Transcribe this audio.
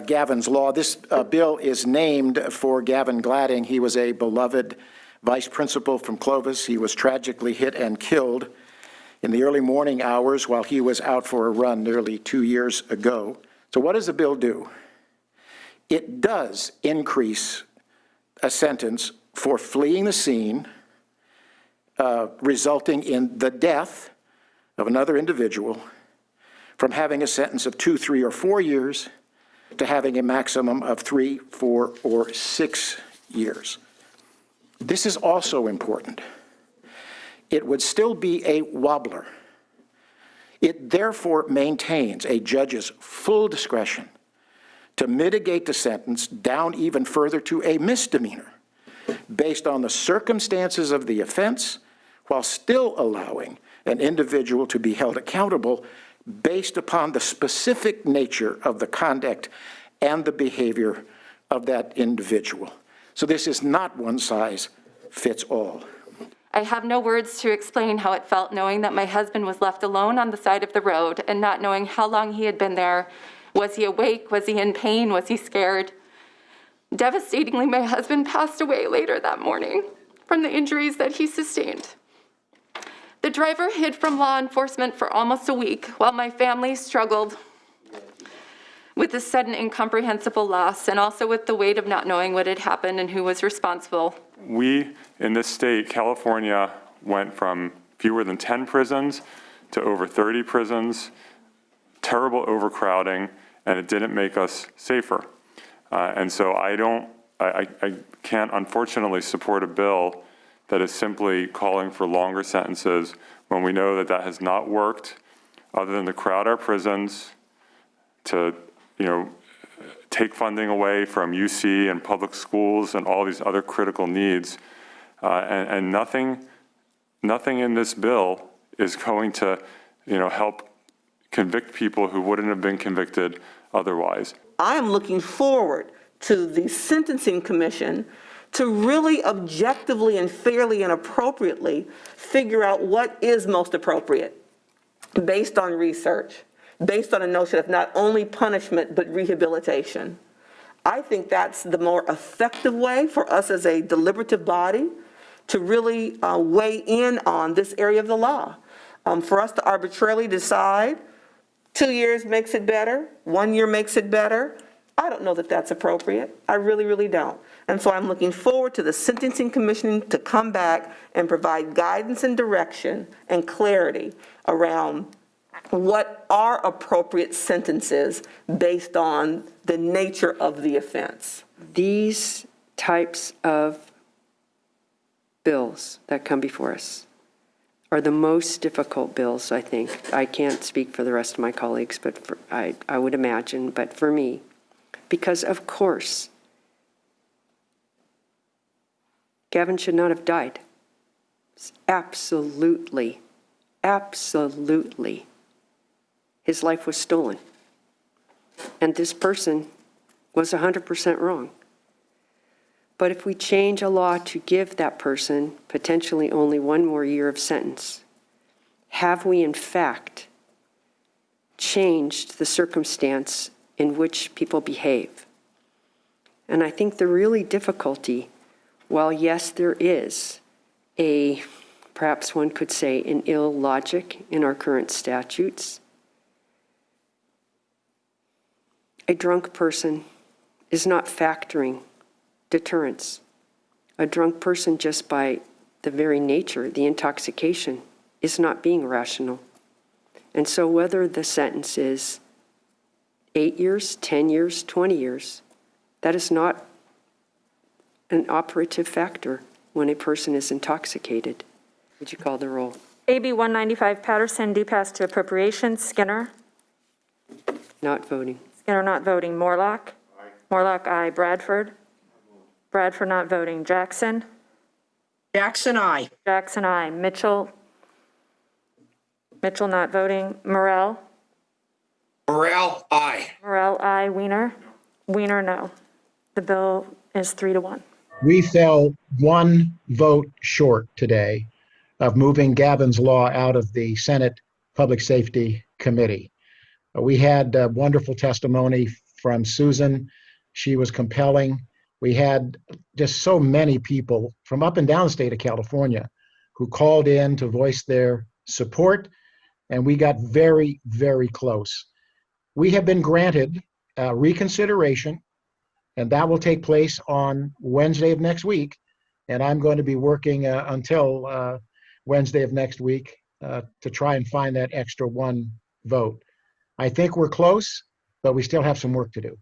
Gavin's Law. This bill is named for Gavin Gladding. He was a beloved vice principal from Clovis. He was tragically hit and killed in the early morning hours while he was out for a run nearly 2 years ago. So what does the bill do? It does increase a sentence for fleeing the scene, resulting in the death of another individual, from having a sentence of 2, 3, or 4 years to having a maximum of 3, 4, or 6 years. This is also important. It would still be a wobbler. It therefore maintains a judge's full discretion to mitigate the sentence down even further to a misdemeanor based on the circumstances of the offense, while still allowing an individual to be held accountable based upon the specific nature of the conduct and the behavior of that individual. So this is not one size fits all. I have no words to explain how it felt knowing that my husband was left alone on the side of the road and not knowing how long he had been there. Was he awake? Was he in pain? Was he scared? Devastatingly, my husband passed away later that morning from the injuries that he sustained. The driver hid from law enforcement for almost a week while my family struggled with the sudden incomprehensible loss and also with the weight of not knowing what had happened and who was responsible. We, in this state, California, went from fewer than 10 prisons to over 30 prisons, terrible overcrowding, and it didn't make us safer. And so I can't unfortunately support a bill that is simply calling for longer sentences when we know that that has not worked other than to crowd our prisons, to take funding away from UC and public schools and all these other critical needs. And nothing in this bill is going to help convict people who wouldn't have been convicted otherwise. I am looking forward to the Sentencing Commission to really objectively and fairly and appropriately figure out what is most appropriate based on research, based on a notion of not only punishment but rehabilitation. I think that's the more effective way for us as a deliberative body to really weigh in on this area of the law. For us to arbitrarily decide 2 years makes it better, 1 year makes it better, I don't know that that's appropriate. I really, really don't. And so I'm looking forward to the Sentencing Commission to come back and provide guidance and direction and clarity around what are appropriate sentences based on the nature of the offense. These types of bills that come before us are the most difficult bills, I think. I can't speak for the rest of my colleagues, but I would imagine, but for me, because of course, Gavin should not have died. Absolutely, absolutely. His life was stolen. And this person was 100% wrong. But if we change a law to give that person potentially only 1 more year of sentence, have we in fact changed the circumstance in which people behave? And I think the really difficulty, while yes, there is perhaps one could say, an illogic in our current statutes, a drunk person is not factoring deterrence. A drunk person, just by the very nature, the intoxication, is not being rational. And so whether the sentence is 8 years, 10 years, 20 years, that is not an operative factor when a person is intoxicated. Would you call the roll? AB 195 Patterson, do pass to appropriations. Skinner? Not voting. Skinner not voting. Morlock? Aye. Morlock, aye. Bradford? Bradford not voting. Jackson? Jackson, aye. Jackson, aye. Mitchell? Mitchell not voting. Morrell? Morrell, aye. Morrell, aye. Weiner? Weiner, no. The bill is 3-1. We fell 1 vote short today of moving Gavin's Law out of the Senate Public Safety Committee. We had wonderful testimony from Susan. She was compelling. We had just so many people from up and down the state of California who called in to voice their support, and we got very, very close. We have been granted reconsideration, and that will take place on Wednesday of next week. And I'm going to be working until Wednesday of next week to try and find that extra one vote. I think we're close, but we still have some work to do.